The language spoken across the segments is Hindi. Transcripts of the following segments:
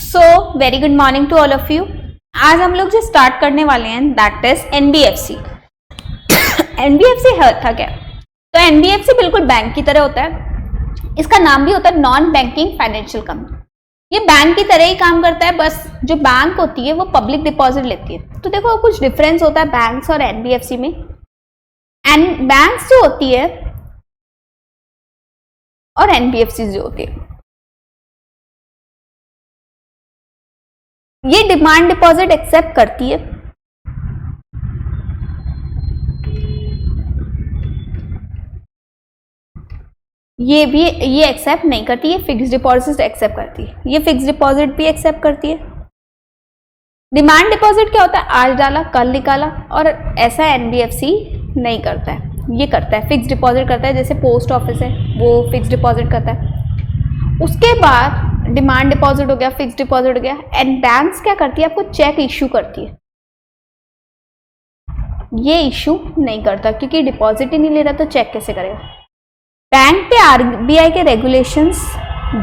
So very good morning to all of you. आज हम लोग जो स्टार्ट करने वाले हैं दैट इज एनबीएफसी। एनबीएफसी था क्या? तो एनबीएफसी बिल्कुल बैंक की तरह होता है। इसका नाम भी होता है नॉन बैंकिंग फाइनेंशियल कंपनी। ये बैंक की तरह ही काम करता है, बस जो बैंक होती है वो पब्लिक डिपॉजिट लेती है। तो देखो कुछ डिफरेंस होता है बैंक्स और एनबीएफसी में। एंड बैंक्स जो होती है और एनबीएफसी जो होती है, ये डिमांड डिपॉजिट एक्सेप्ट करती है। ये एक्सेप्ट नहीं करती है, फिक्स डिपॉजिट एक्सेप्ट करती है। ये फिक्स डिपॉजिट भी एक्सेप्ट करती है। डिमांड डिपॉजिट क्या होता है? आज डाला कल निकाला, और ऐसा एनबीएफसी नहीं करता है। ये करता है फिक्स डिपॉजिट करता है, जैसे पोस्ट ऑफिस है वो फिक्स डिपॉजिट करता है। उसके बाद डिमांड डिपॉजिट हो गया, फिक्स डिपॉजिट हो गया। एंड बैंक्स क्या करती है? आपको चेक इश्यू करती है। ये इश्यू नहीं करता क्योंकि डिपॉजिट ही नहीं ले रहा, तो चेक कैसे करेगा? बैंक पे आरबीआई के रेगुलेशंस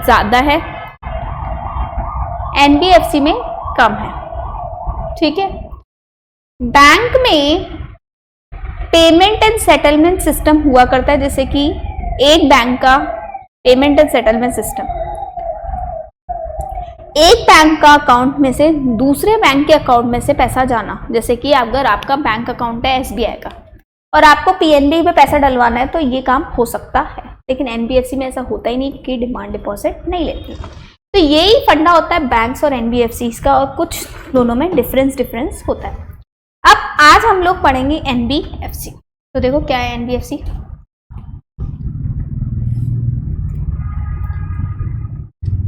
ज्यादा है, एनबीएफसी में कम है। ठीक है। बैंक में पेमेंट एंड सेटलमेंट सिस्टम हुआ करता है, जैसे कि एक बैंक का पेमेंट एंड सेटलमेंट सिस्टम, एक बैंक का अकाउंट में से दूसरे बैंक के अकाउंट में से पैसा जाना। जैसे कि अगर आपका बैंक अकाउंट है एसबीआई का और आपको पीएनबी में पैसा डलवाना है, तो ये काम हो सकता है। लेकिन एनबीएफसी में ऐसा होता ही नहीं कि डिमांड डिपॉजिट नहीं लेती। तो यही फंडा होता है बैंक्स और एनबीएफसी का, और कुछ दोनों में डिफरेंस होता है। अब आज हम लोग पढ़ेंगे एनबीएफसी। तो देखो क्या है NBFC.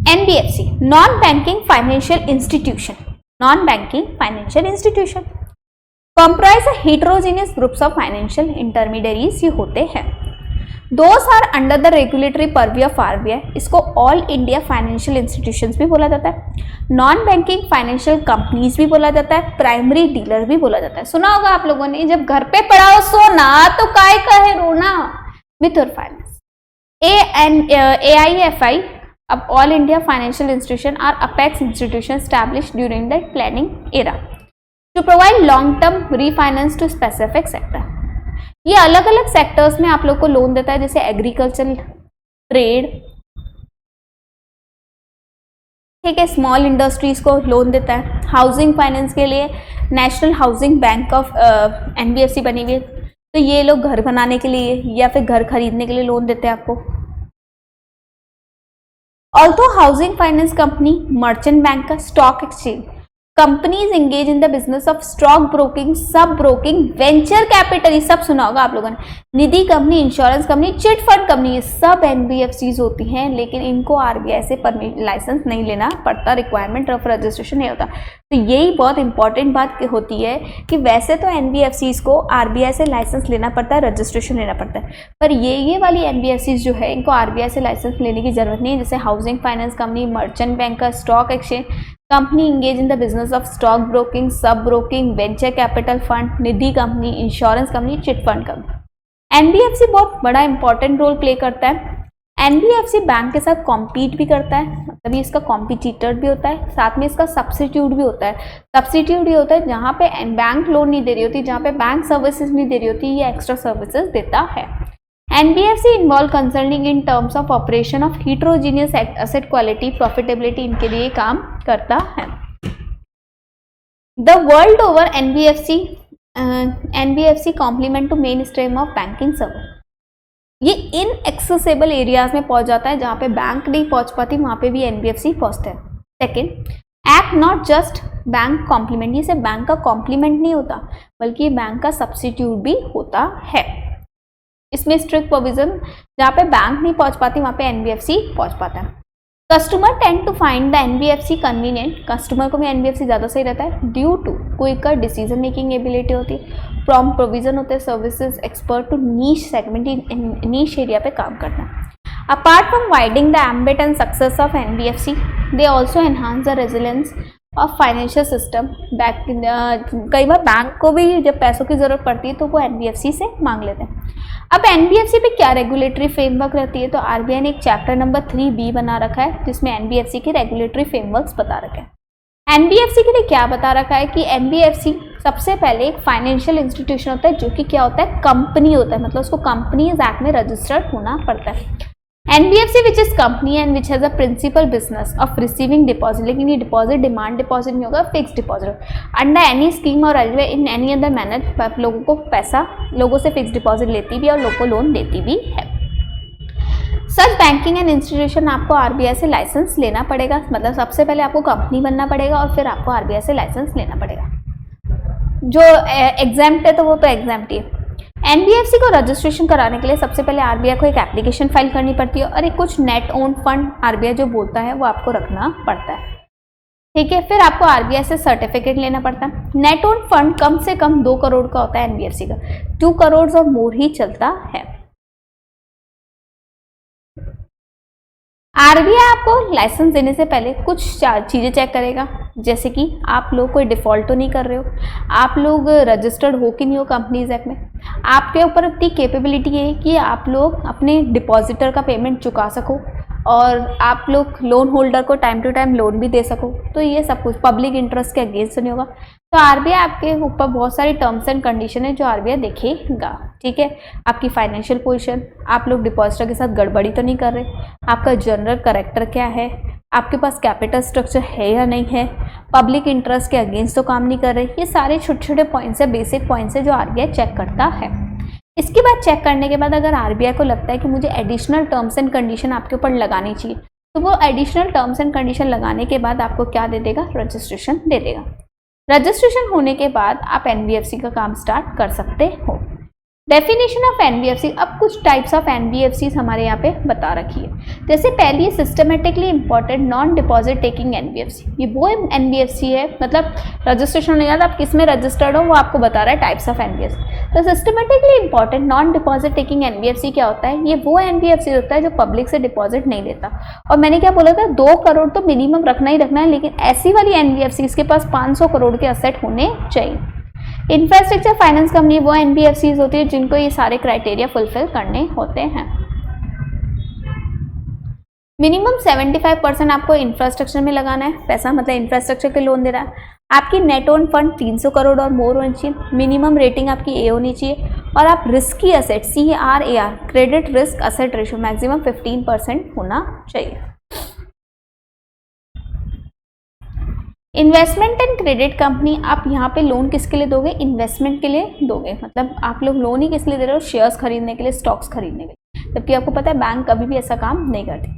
NBFC non banking financial institution. Non banking financial institution comprise heterogeneous groups of financial intermediaries. ये होते हैं those are under the regulatory purview of RBI. इसको ऑल इंडिया फाइनेंशियल इंस्टीट्यूशंस भी बोला जाता है, नॉन बैंकिंग फाइनेंशियल कंपनीज भी बोला जाता है, प्राइमरी डीलर भी बोला जाता है। सुना होगा आप लोगों ने, जब घर पे पड़ा हो सोना तो काय कहे रोना। मिथुर फाइनेंस, AIFI अब all India financial institution are apex institution established during the planning era to provide long term refinance to specific sector. ये अलग अलग सेक्टर्स में आप लोग को लोन देता है, जैसे एग्रीकल्चर, ट्रेड, ठीक है, स्मॉल इंडस्ट्रीज को लोन देता है। हाउसिंग फाइनेंस के लिए national housing bank of NBFC बनी हुई है, तो ये लोग घर बनाने के लिए या फिर घर खरीदने के लिए लोन देते हैं आपको। Although housing finance company, merchant bank का, stock exchange companies engage in the business of stock broking, सब ब्रोकिंग, वेंचर कैपिटल, ये सब सुना होगा आप लोगों ने, nidhi company, insurance company, chit fund company, ये सब एनबीएफसीज होती हैं। लेकिन इनको आरबीआई से लाइसेंस नहीं लेना पड़ता, रिक्वायरमेंट ऑफ रजिस्ट्रेशन नहीं होता। तो यही बहुत इंपॉर्टेंट बात होती है कि वैसे तो एनबीएफसीज को आरबीआई से लाइसेंस लेना पड़ता है, रजिस्ट्रेशन लेना पड़ता है, पर ये वाली एनबीएफसीज जो है इनको आरबीआई से लाइसेंस लेने की जरूरत नहीं है। जैसे housing finance company, merchant bank का, stock exchange company engage in the business of stock broking, सब broking, venture capital fund, nidhi company, insurance company, chit fund company. NBFC बहुत बड़ा इंपॉर्टेंट रोल प्ले करता है। एनबीएफसी बैंक के साथ कॉम्पीट भी करता है, मतलब ये इसका कॉम्पिटिटर भी होता है, साथ में इसका सब्स्टिट्यूट भी होता है। सब्स्टिट्यूट ये होता है जहाँ पे बैंक लोन नहीं दे रही होती, जहाँ पे बैंक सर्विसेज नहीं दे रही होती, ये एक्स्ट्रा सर्विसेज देता है। NBFC involve concerning in terms of operation of heterogeneous asset quality, profitability, इनके लिए काम करता है। The world over NBFC complement to main stream of banking service. ये इनएक्सेसिबल एरियाज में पहुंच जाता है, जहां पे बैंक नहीं पहुंच पाती वहां पे भी एनबीएफसी पहुंचता है। Second, act not just bank complement, ये सिर्फ बैंक का कॉम्प्लीमेंट नहीं होता बल्कि बैंक का सब्स्टिट्यूट भी होता है। इसमें स्ट्रिक्ट प्रोविजन, जहाँ पे बैंक नहीं पहुंच पाती वहाँ पे एनबीएफसी पहुंच पाता है। Customer tend to find the NBFC convenient, customer को भी एनबीएफसी ज़्यादा सही रहता है। Due to quicker decision making ability होती है, प्रॉम्प्ट प्रोविजन होते हैं, services, expert to niche segment, niche area पे काम करना। Apart from widening the ambit and success of NBFC, they also enhance the resilience of financial system. कई बार बैंक को भी जब पैसों की ज़रूरत पड़ती है तो वो एनबीएफसी से मांग लेते हैं। अब एनबीएफसी पे क्या रेगुलेटरी फ्रेमवर्क रहती है, तो आरबीआई ने एक चैप्टर नंबर 3B बना रखा है जिसमें एनबीएफसी के रेगुलेटरी फ्रेमवर्क्स बता रखे हैं। एनबीएफसी के लिए क्या बता रखा है कि एनबीएफसी सबसे पहले एक फाइनेंशियल इंस्टीट्यूशन होता है जो कि क्या होता है, कंपनी होता है, मतलब उसको कंपनीज एक्ट में रजिस्टर्ड होना पड़ता है। NBFC which is company and which has a principal business of receiving deposit, लेकिन ये डिपॉजिट डिमांड डिपॉजिट नहीं होगा, fix deposit. Under any scheme और इन एनी अदर मैनर लोगों को पैसा लोगों से फिक्स डिपॉजिट लेती भी है और लोगों को लोन देती भी है। सच बैंकिंग एंड इंस्टीट्यूशन आपको आरबीआई से लाइसेंस लेना पड़ेगा, मतलब सबसे पहले आपको कंपनी बनना पड़ेगा और फिर आपको आरबीआई से लाइसेंस लेना पड़ेगा। जो एग्जाम्प्ट है तो वो तो एग्जाम्प्ट ही है। एनबीएफसी को रजिस्ट्रेशन कराने के लिए सबसे पहले आरबीआई को एक एप्लीकेशन फाइल करनी पड़ती है और एक कुछ नेट ओन फंड आरबीआई जो बोलता है वो आपको रखना पड़ता है, ठीक है। फिर आपको आरबीआई से सर्टिफिकेट लेना पड़ता है। नेट ओन फंड कम से कम 2 करोड़ का होता है एनबीएफसी का, 2 करोड़ और मोर ही चलता है। आरबीआई आपको लाइसेंस देने से पहले कुछ चीज़ें चेक करेगा, जैसे कि आप लोग कोई डिफ़ॉल्ट तो नहीं कर रहे हो, आप लोग रजिस्टर्ड हो कि नहीं हो कंपनीज एक्ट में, आपके ऊपर इतनी कैपेबिलिटी है कि आप लोग अपने डिपॉजिटर का पेमेंट चुका सको और आप लोग लोन होल्डर को टाइम टू टाइम लोन भी दे सको। तो ये सब कुछ पब्लिक इंटरेस्ट के अगेंस्ट नहीं होगा। तो आरबीआई आपके ऊपर बहुत सारी टर्म्स एंड कंडीशन है जो आरबीआई देखेगा, ठीक है। आपकी फाइनेंशियल पोजीशन, आप लोग डिपॉजिटर के साथ गड़बड़ी तो नहीं कर रहे, आपका जनरल करेक्टर क्या है, आपके पास कैपिटल स्ट्रक्चर है या नहीं है, पब्लिक इंटरेस्ट के अगेंस्ट तो काम नहीं कर रहे। ये सारे छोटे छोटे पॉइंट्स है, बेसिक पॉइंट्स है जो आरबीआई चेक करता है। इसके बाद चेक करने के बाद अगर आरबीआई को लगता है कि मुझे एडिशनल टर्म्स एंड कंडीशन आपके ऊपर लगानी चाहिए, तो वो एडिशनल टर्म्स एंड कंडीशन लगाने के बाद आपको क्या दे देगा, रजिस्ट्रेशन दे देगा। रजिस्ट्रेशन होने के बाद आप एनबीएफसी का काम स्टार्ट कर सकते हो। डेफिनेशन ऑफ एनबीएफसी, अब कुछ टाइप्स ऑफ एनबीएफसी हमारे यहाँ पे बता रखी है। जैसे पहली systematically important non deposit taking NBFC, ये वो एनबीएफसी है, मतलब रजिस्ट्रेशन होने के बाद आप किस में रजिस्टर्ड हो वो आपको बता रहा है टाइप्स ऑफ एनबीएफसी। तो systematically important non deposit taking NBFC क्या होता है, ये वो एनबीएफसी होता है जो पब्लिक से डिपॉजिट नहीं लेता। और मैंने क्या बोला था, 2 करोड़ तो मिनिमम रखना ही रखना है, लेकिन ऐसी वाली एनबीएफसी इसके पास 500 करोड़ के असेट होने चाहिए। इंफ्रास्ट्रक्चर फाइनेंस कंपनी वो एनबीएफसीज होती है जिनको ये सारे क्राइटेरिया फुलफिल करने होते हैं। मिनिमम 75% आपको इंफ्रास्ट्रक्चर में लगाना है पैसा, मतलब इंफ्रास्ट्रक्चर के लोन दे रहा है। आपकी नेट ओन फंड 300 करोड़ और मोर होनी चाहिए। मिनिमम रेटिंग आपकी ए होनी चाहिए और आप risky asset CRAR credit risk asset ratio maximum 15% होना चाहिए। इन्वेस्टमेंट एंड क्रेडिट कंपनी, आप यहाँ पे लोन किसके लिए दोगे, इन्वेस्टमेंट के लिए दोगे, मतलब आप लोग लोन ही किस लिए दे रहे हो, शेयर्स खरीदने के लिए, स्टॉक्स खरीदने के लिए, जबकि आपको पता है बैंक कभी भी ऐसा काम नहीं करती।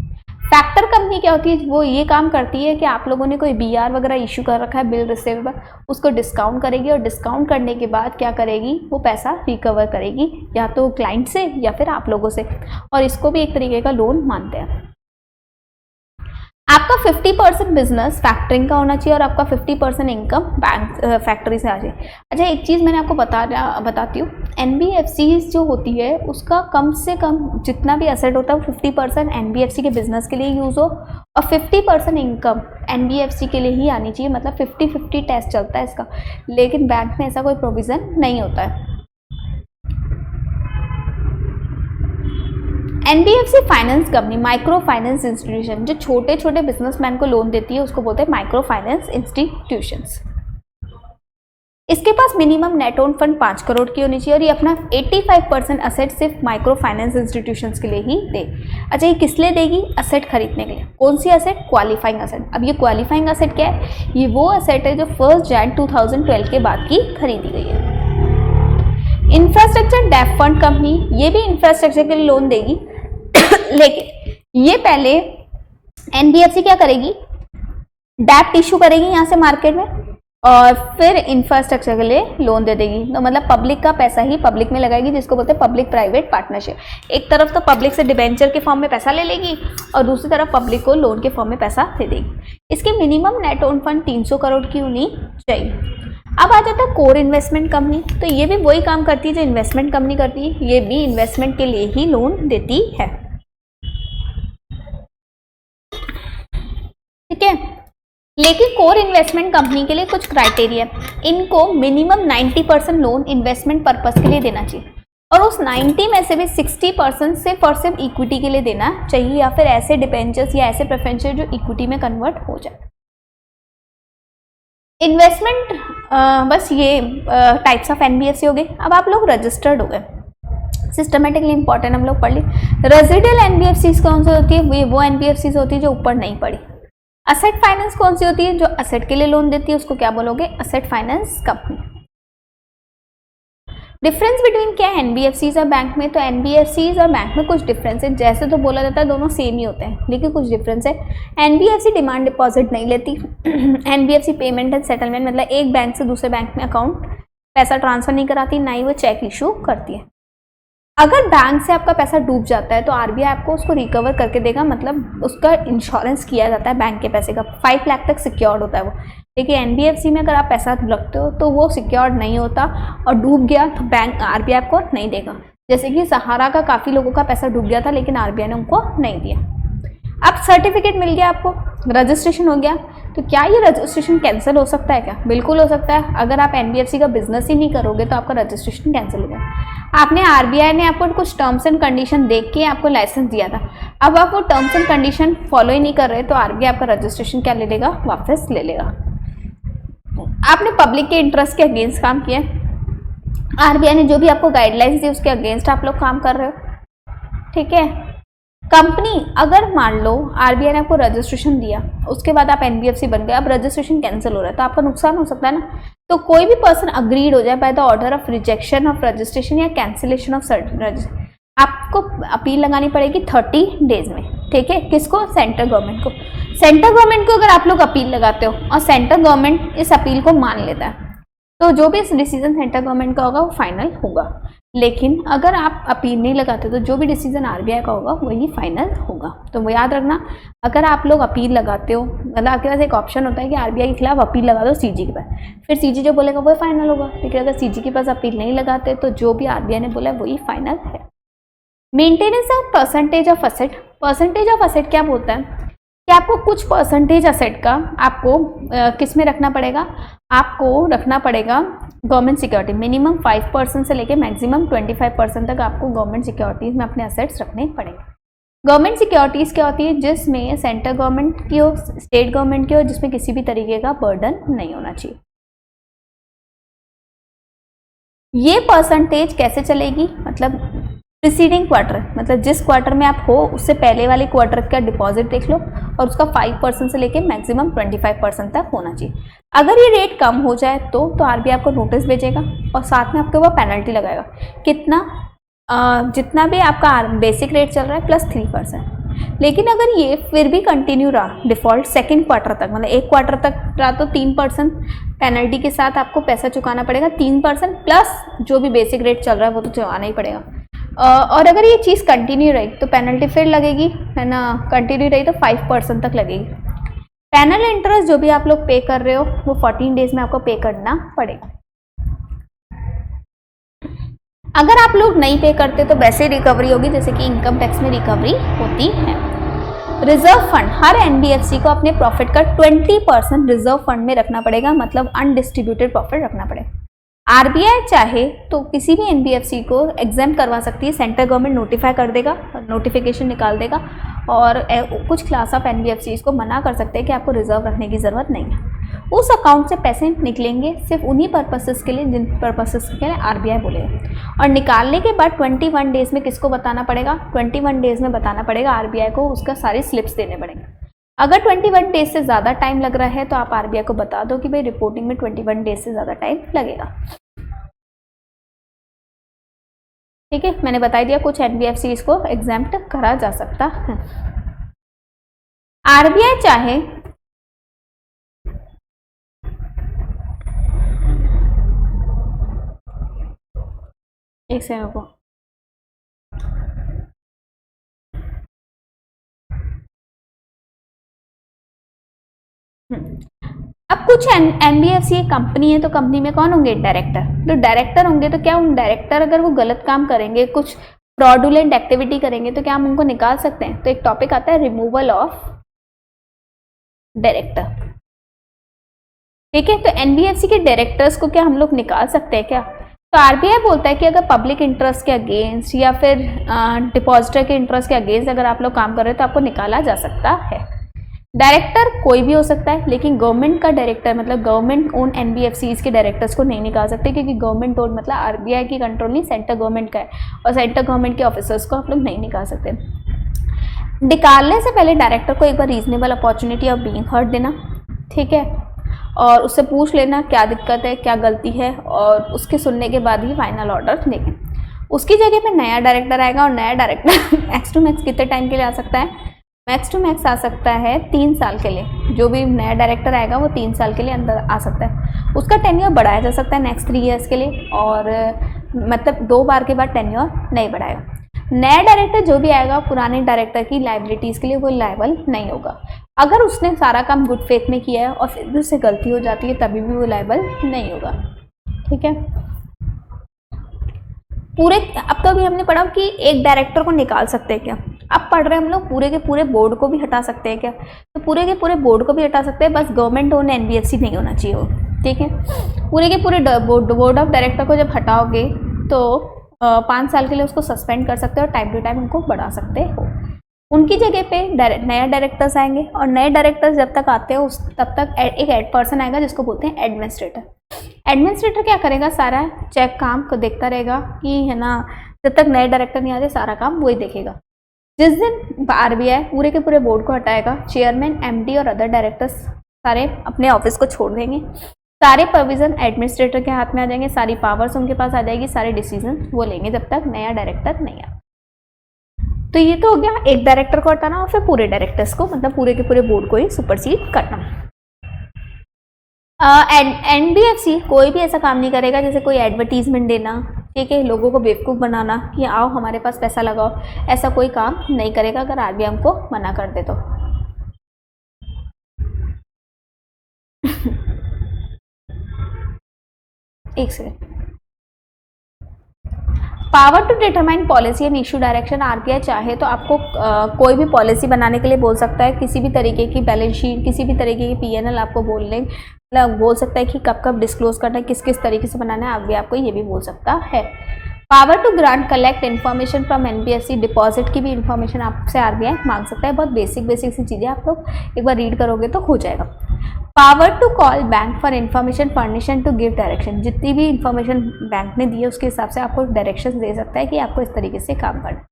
फैक्टर कंपनी क्या होती है, वो ये काम करती है कि आप लोगों ने कोई BR वगैरह इशू कर रखा है, बिल रिसीवेबल, उसको डिस्काउंट करेगी और डिस्काउंट करने के बाद क्या करेगी, वो पैसा रिकवर करेगी या तो क्लाइंट से या फिर आप लोगों से, और इसको भी एक तरीके का लोन मानते हैं। आपका 50% बिजनेस फैक्टरिंग का होना चाहिए और आपका 50% इनकम बैंक फैक्ट्री से आ जाए। अच्छा, एक चीज़ मैंने आपको बताती हूँ, एनबीएफसी जो होती है उसका कम से कम जितना भी एसेट होता है वो 50% एनबीएफसी के बिजनेस के लिए यूज़ हो और 50% इनकम एनबीएफसी के लिए ही आनी चाहिए, मतलब 50-50 टेस्ट चलता है इसका, लेकिन बैंक में ऐसा कोई प्रोविज़न नहीं होता है। NBFC finance company micro finance institution, जो छोटे छोटे बिजनेसमैन को लोन देती है उसको बोलते हैं माइक्रो फाइनेंस इंस्टीट्यूशंस। इसके पास minimum net own fund 5 crore की होनी चाहिए और ये अपना 85% असेट सिर्फ माइक्रो फाइनेंस इंस्टीट्यूशंस के लिए ही दे। अच्छा, ये किस लिए देगी, असेट खरीदने के लिए। कौन सी असेट, क्वालिफाइंग असेट। अब ये क्वालिफाइंग असेट क्या है, ये वो असेट है जो 1 जनवरी 2012 के बाद की खरीदी गई है। इंफ्रास्ट्रक्चर डेब्ट फंड कंपनी, ये भी इंफ्रास्ट्रक्चर के लिए लोन देगी लेकिन ये पहले एनबीएफसी क्या करेगी, डेब्ट इशू करेगी यहाँ से मार्केट में और फिर इंफ्रास्ट्रक्चर के लिए लोन दे देगी। तो मतलब पब्लिक का पैसा ही पब्लिक में लगाएगी, जिसको बोलते हैं पब्लिक प्राइवेट पार्टनरशिप। एक तरफ तो पब्लिक से डिबेंचर के फॉर्म में पैसा ले लेगी और दूसरी तरफ पब्लिक को लोन के फॉर्म में पैसा दे देगी। इसकी minimum net own fund 300 crore की होनी चाहिए। अब आ जाता है कोर इन्वेस्टमेंट कंपनी, तो ये भी वही काम करती है जो इन्वेस्टमेंट कंपनी करती है, ये भी इन्वेस्टमेंट के लिए ही लोन देती है, ठीक है। लेकिन कोर इन्वेस्टमेंट कंपनी के लिए कुछ क्राइटेरिया, इनको मिनिमम 90% लोन इन्वेस्टमेंट पर्पस के लिए देना चाहिए और उस 90 में से भी 60% सिर्फ और सिर्फ इक्विटी के लिए देना चाहिए या फिर ऐसे डिबेंचर्स या ऐसे प्रेफरेंसेस जो इक्विटी में कन्वर्ट हो जाए। इन्वेस्टमेंट बस ये टाइप्स ऑफ एनबीएफसी हो गए। अब आप लोग रजिस्टर्ड हो गए, सिस्टमेटिकली इंपॉर्टेंट हम लोग पढ़ ली। रेजिडियल एनबीएफसीज कौन सी होती है? वो एनबीएफसीज होती है जो ऊपर नहीं पड़ी। असेट फाइनेंस कौन सी होती है? जो असेट के लिए लोन देती है उसको क्या बोलोगे? Asset finance company. Difference between क्या है एनबीएफसीज और बैंक में? तो एनबीएफसीज और बैंक में कुछ डिफरेंस है, जैसे तो बोला जाता है दोनों सेम ही होते हैं लेकिन कुछ डिफरेंस है। एनबीएफसी डिमांड डिपॉजिट नहीं लेती। एनबीएफसी पेमेंट एंड सेटलमेंट मतलब एक बैंक से दूसरे बैंक में अकाउंट पैसा ट्रांसफर नहीं कराती, ना ही वो चेक इशू करती है। अगर बैंक से आपका पैसा डूब जाता है तो आरबीआई आपको उसको रिकवर करके देगा, मतलब उसका इंश्योरेंस किया जाता है बैंक के पैसे का, 5 लाख तक सिक्योर्ड होता है वो। देखिए एनबीएफसी में अगर आप पैसा रखते हो तो वो सिक्योर्ड नहीं होता और डूब गया तो बैंक आरबीआई आपको नहीं देगा। जैसे कि सहारा का काफ़ी लोगों का पैसा डूब गया था लेकिन आरबीआई ने उनको नहीं दिया। अब सर्टिफिकेट मिल गया आपको, रजिस्ट्रेशन हो गया, तो क्या ये रजिस्ट्रेशन कैंसिल हो सकता है क्या? बिल्कुल हो सकता है। अगर आप एनबीएफसी का बिजनेस ही नहीं करोगे तो आपका रजिस्ट्रेशन कैंसिल हो गया। आपने आरबीआई ने आपको कुछ टर्म्स एंड कंडीशन देख के आपको लाइसेंस दिया था, अब आप वो टर्म्स एंड कंडीशन फॉलो ही नहीं कर रहे तो आरबीआई आपका रजिस्ट्रेशन क्या ले लेगा? वापस ले लेगा। आपने पब्लिक के इंटरेस्ट के अगेंस्ट काम किया, आरबीआई ने जो भी आपको गाइडलाइंस दी उसके अगेंस्ट आप लोग काम कर रहे हो, ठीक है। कंपनी अगर मान लो आरबीआई ने आपको रजिस्ट्रेशन दिया, उसके बाद आप एनबीएफसी बन गए, अब रजिस्ट्रेशन कैंसिल हो रहा है तो आपका नुकसान हो सकता है ना। तो कोई भी पर्सन अग्रीड हो जाए by the order of rejection of registration या कैंसिलेशन ऑफ आपको अपील लगानी पड़ेगी 30 डेज में, ठीक है। किसको? सेंट्रल गवर्नमेंट को। सेंट्रल गवर्नमेंट को अगर आप लोग अपील लगाते हो और सेंट्रल गवर्नमेंट इस अपील को मान लेता है तो जो भी डिसीजन सेंट्रल गवर्नमेंट का होगा वो फाइनल होगा। लेकिन अगर आप अपील नहीं लगाते तो जो भी डिसीजन आरबीआई का होगा वही फाइनल होगा। तो वो याद रखना, अगर आप लोग अपील लगाते हो, मतलब आपके पास एक ऑप्शन होता है कि आरबीआई के खिलाफ अपील लगा दो सीजी के पास, फिर सीजी जो बोलेगा वही फाइनल होगा। लेकिन अगर सीजी के पास अपील नहीं लगाते तो जो भी आरबीआई ने बोला वही फाइनल है। Maintenance of percentage of asset. Percentage of asset क्या बोलता है कि आपको कुछ परसेंटेज असेट का आपको किस में रखना पड़ेगा? आपको रखना पड़ेगा गवर्नमेंट सिक्योरिटी। मिनिमम 5% से लेके मैक्सिमम 25% तक आपको गवर्नमेंट सिक्योरिटीज में अपने असेट्स रखने पड़ेंगे। गवर्नमेंट सिक्योरिटीज क्या होती है? जिसमें सेंट्रल गवर्नमेंट की हो, स्टेट गवर्नमेंट की हो, जिसमें किसी भी तरीके का बर्डन नहीं होना चाहिए। ये परसेंटेज कैसे चलेगी? मतलब प्रीसीडिंग क्वार्टर, मतलब जिस क्वार्टर में आप हो उससे पहले वाले क्वार्टर का डिपॉजिट देख लो और उसका 5% से लेके मैक्सिमम 25% तक होना चाहिए। अगर ये रेट कम हो जाए तो आरबीआई आपको नोटिस भेजेगा और साथ में आपके ऊपर पेनल्टी लगाएगा। कितना? जितना भी आपका बेसिक रेट चल रहा है प्लस 3%। लेकिन अगर ये फिर भी कंटिन्यू रहा डिफॉल्ट सेकेंड क्वार्टर तक, मतलब एक क्वार्टर तक रहा तो 3% पेनल्टी के साथ आपको पैसा चुकाना पड़ेगा। 3% प्लस जो भी बेसिक रेट चल रहा है वो तो चुकाना ही पड़ेगा। और अगर ये चीज़ कंटिन्यू रही तो पेनल्टी फिर लगेगी, है ना। कंटिन्यू रही तो 5% तक लगेगी। पैनल इंटरेस्ट जो भी आप लोग पे कर रहे हो वो 14 डेज में आपको पे करना पड़ेगा। अगर आप लोग नहीं पे करते तो वैसे रिकवरी होगी जैसे कि इनकम टैक्स में रिकवरी होती है। रिजर्व फंड, हर एनबीएफसी को अपने प्रॉफिट का 20% रिजर्व फंड में रखना पड़ेगा, मतलब अनडिस्ट्रीब्यूटेड प्रॉफिट रखना पड़ेगा। आरबीआई चाहे तो किसी भी एनबीएफसी को एग्जाम करवा सकती है, सेंट्रल गवर्नमेंट नोटिफाई कर देगा, नोटिफिकेशन निकाल देगा और कुछ क्लास ऑफ एनबीएफसी को मना कर सकते हैं कि आपको रिजर्व रखने की ज़रूरत नहीं है। उस अकाउंट से पैसे निकलेंगे सिर्फ उन्हीं पर्पसेस के लिए जिन पर्पसेस के लिए आरबीआई बोलेगा। और निकालने के बाद 21 डेज में किसको बताना पड़ेगा? 21 डेज में बताना पड़ेगा आरबीआई को, उसका सारी स्लिप्स देने पड़ेंगे। अगर 21 डेज से ज़्यादा टाइम लग रहा है तो आप आरबीआई को बता दो कि भाई रिपोर्टिंग में 21 डेज से ज़्यादा टाइम लगेगा। ठीक है, मैंने बता दिया कुछ एनबीएफसी इसको एग्जाम्प्ट करा जा सकता है। आरबीआई चाहे एक सेकंड को अब कुछ एनबीएफसी कंपनी है तो कंपनी में कौन होंगे? डायरेक्टर। तो डायरेक्टर होंगे तो क्या उन डायरेक्टर अगर वो गलत काम करेंगे, कुछ फ्रॉडुलेंट एक्टिविटी करेंगे तो क्या हम उनको निकाल सकते हैं? तो एक टॉपिक आता है रिमूवल ऑफ डायरेक्टर। ठीक है। तो एनबीएफसी के डायरेक्टर्स को क्या हम लोग निकाल सकते हैं क्या? तो आरबीआई बोलता है कि अगर पब्लिक इंटरेस्ट के अगेंस्ट या फिर डिपॉजिटर के इंटरेस्ट के अगेंस्ट अगर आप लोग काम कर रहे हो तो आपको निकाला जा सकता है। डायरेक्टर कोई भी हो सकता है, लेकिन गवर्नमेंट का डायरेक्टर मतलब गवर्नमेंट ओन एनबीएफसीज के डायरेक्टर्स को नहीं निकाल सकते, क्योंकि गवर्नमेंट ओन मतलब आरबीआई की कंट्रोल नहीं, सेंट्रल गवर्नमेंट का है, और सेंट्रल गवर्नमेंट के ऑफिसर्स को आप लोग नहीं निकाल सकते। निकालने से पहले डायरेक्टर को एक बार reasonable opportunity of being heard देना, ठीक है, और उससे पूछ लेना क्या दिक्कत है, क्या गलती है, और उसके सुनने के बाद ही फाइनल ऑर्डर देंगे। उसकी जगह पे नया डायरेक्टर आएगा, और नया डायरेक्टर मैक्स टू मैक्स कितने टाइम के लिए आ सकता है? मैक्स टू मैक्स आ सकता है 3 साल के लिए। जो भी नया डायरेक्टर आएगा वो 3 साल के लिए अंदर आ सकता है। उसका टेन्योर बढ़ाया जा सकता है नेक्स्ट 3 ईयर्स के लिए, और मतलब 2 बार के बाद टेन्योर नहीं बढ़ाएगा। नया डायरेक्टर जो भी आएगा पुराने डायरेक्टर की लाइबिलिटीज़ के लिए वो लायबल नहीं होगा। अगर उसने सारा काम गुड फेथ में किया है और फिर भी उससे गलती हो जाती है तभी भी वो लायबल नहीं होगा, ठीक है। पूरे अब तो अभी हमने पढ़ा कि एक डायरेक्टर को निकाल सकते हैं क्या, अब पढ़ रहे हैं हम लोग पूरे के पूरे बोर्ड को भी हटा सकते हैं क्या? तो पूरे के पूरे बोर्ड को भी हटा सकते हैं, बस गवर्नमेंट ओन एनबीएफसी नहीं होना चाहिए वो, ठीक है। पूरे के पूरे बोर्ड ऑफ डायरेक्टर को जब हटाओगे तो 5 साल के लिए उसको सस्पेंड कर सकते हो और टाइम टू टाइम उनको बढ़ा सकते हो। उनकी जगह पे नया डायरेक्टर्स आएंगे, और नए डायरेक्टर्स जब तक आते हो तब तक एक हेड पर्सन आएगा जिसको बोलते हैं एडमिनिस्ट्रेटर। एडमिनिस्ट्रेटर क्या करेगा? सारा चेक काम को देखता रहेगा कि है ना, जब तक नए डायरेक्टर नहीं आते सारा काम वही देखेगा। जिस दिन आरबीआई पूरे के पूरे बोर्ड को हटाएगा, चेयरमैन, एमडी और अदर डायरेक्टर्स सारे अपने ऑफिस को छोड़ देंगे, सारे प्रोविजन एडमिनिस्ट्रेटर के हाथ में आ जाएंगे, सारी पावर्स उनके पास आ जाएगी, सारे डिसीजन वो लेंगे जब तक नया डायरेक्टर नहीं आया। तो ये तो हो गया एक डायरेक्टर को हटाना और फिर पूरे डायरेक्टर्स को मतलब पूरे के पूरे बोर्ड को ही सुपरसीड करना। एनबीएफसी कोई भी ऐसा काम नहीं करेगा जैसे कोई एडवर्टीजमेंट देना, ठीक है, लोगों को बेवकूफ़ बनाना कि आओ हमारे पास पैसा लगाओ, ऐसा कोई काम नहीं करेगा अगर आरबीआई हमको मना कर दे तो। एक second. Power to determine policy and issue direction, RBI चाहे तो आपको कोई भी पॉलिसी बनाने के लिए बोल सकता है, किसी भी तरीके की बैलेंस शीट, किसी भी तरीके की पीएनएल आपको बोल सकता है कि कब कब डिस्क्लोज करना है, किस किस तरीके से बनाना है, आरबीआई आपको ये भी बोल सकता है। Power to grant collect information from NBFC, deposit की भी इन्फॉर्मेशन आपसे आरबीआई मांग सकता है। बहुत बेसिक सी चीज़ें आप लोग एक बार रीड करोगे तो हो जाएगा। Power to call bank for information furnishing to give direction, जितनी भी इन्फॉर्मेशन बैंक ने दी है उसके हिसाब से आपको डायरेक्शन दे सकता है कि आपको इस तरीके से काम करना।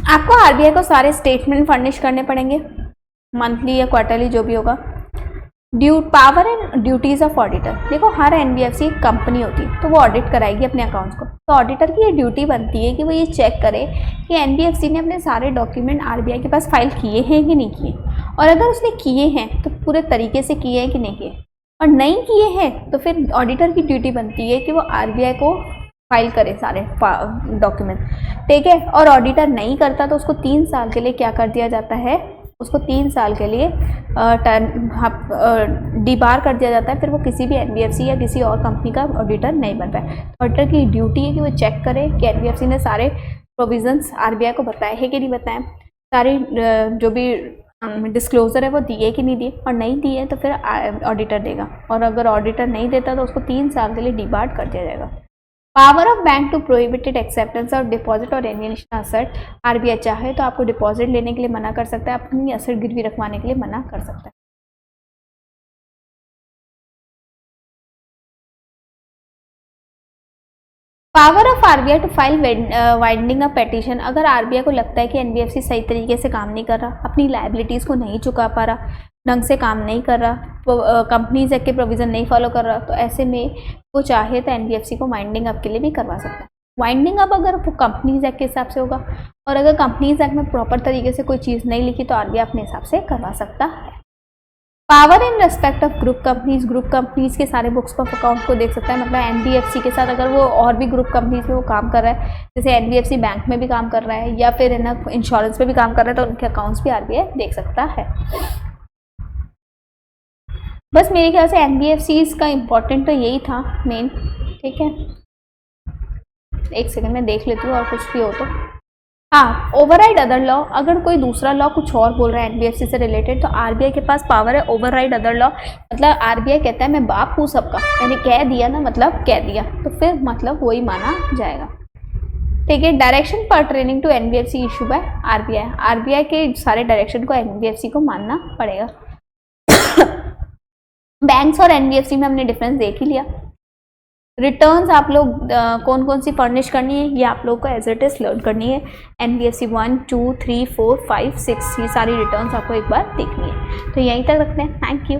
आपको आरबीआई को सारे स्टेटमेंट फर्निश करने पड़ेंगे, मंथली या क्वार्टरली जो भी होगा। Power and duties of auditor, देखो हर एनबीएफसी कंपनी होती है तो वो ऑडिट कराएगी अपने अकाउंट्स को, तो ऑडिटर की ये ड्यूटी बनती है कि वो ये चेक करे कि एनबीएफसी ने अपने सारे डॉक्यूमेंट आरबीआई के पास फाइल किए हैं कि नहीं किए, और अगर उसने किए हैं तो पूरे तरीके से किए हैं कि नहीं किए, और नहीं किए हैं तो फिर ऑडिटर की ड्यूटी बनती है कि वो आरबीआई को फाइल करे सारे डॉक्यूमेंट, ठीक है। और ऑडिटर नहीं करता तो उसको 3 साल के लिए क्या कर दिया जाता है, उसको 3 साल के लिए डिबार कर दिया जाता है, फिर वो किसी भी एनबीएफसी या किसी और कंपनी का ऑडिटर नहीं बन पाए। ऑडिटर की ड्यूटी है कि वो चेक करे कि एनबीएफसी ने सारे प्रोविजंस आरबीआई को बताए हैं कि नहीं बताए, सारे जो भी डिस्क्लोजर है वो दिए कि नहीं दिए, और नहीं दिए तो फिर ऑडिटर देगा, और अगर ऑडिटर नहीं देता तो उसको 3 साल के लिए डिबार कर दिया जाएगा। Power of bank to prohibited acceptance of deposit और एलियनेशन असर्ट, आरबीआई चाहे तो आपको डिपॉजिट लेने के लिए मना कर सकता है, अपनी असर गिरवी रखवाने के लिए मना कर सकता है। Power of RBI to file winding a petition, अगर आरबीआई को लगता है कि एनबीएफसी सही तरीके से काम नहीं कर रहा, अपनी लायबिलिटीज़ को नहीं चुका पा रहा, ढंग से काम नहीं कर रहा, कंपनीज एक्ट के प्रोविज़न नहीं फॉलो कर रहा, तो ऐसे में वो चाहे तो एनबीएफसी को वाइंडिंग अप के लिए भी करवा सकता है। वाइंडिंग अप अगर कंपनीज एक्ट के हिसाब से होगा, और अगर कंपनीज एक्ट में प्रॉपर तरीके से कोई चीज़ नहीं लिखी तो आरबीआई अपने हिसाब से करवा सकता है। Power in respect of group companies के सारे बुक्स ऑफ अकाउंट को देख सकता है, मतलब एनबीएफसी के साथ अगर वो और भी ग्रुप कंपनीज में वो काम कर रहा है, जैसे एनबीएफसी बैंक में भी काम कर रहा है या फिर है ना इंश्योरेंस में भी काम कर रहा है, तो उनके अकाउंट्स भी आरबीआई देख सकता है। बस मेरे ख्याल से एनबीएफसी का इम्पोर्टेंट तो यही था मेन, ठीक है। एक सेकंड में देख लेती हूँ और कुछ भी हो तो। हाँ, ओवरराइड अदर लॉ, अगर कोई दूसरा लॉ कुछ और बोल रहा है एनबीएफसी से रिलेटेड तो आरबीआई के पास पावर है ओवरराइड अदर लॉ। मतलब आरबीआई कहता है मैं बाप हूँ सबका, मैंने कह दिया ना मतलब कह दिया, तो फिर मतलब वही माना जाएगा। ठीक है, डायरेक्शन पर training to NBFC issue by RBI, RBI के सारे डायरेक्शन को एनबीएफसी को मानना पड़ेगा। बैंक्स और एनबीएफसी में हमने डिफरेंस देख ही लिया। रिटर्न्स आप लोग कौन कौन सी फर्निश करनी है ये आप लोग को एज इट इज लर्न करनी है। एनबीएफसी 1, 2, 3, 4, 5, 6 ये सारी रिटर्न्स आपको एक बार देखनी है। तो यहीं तक रखते हैं। Thank you.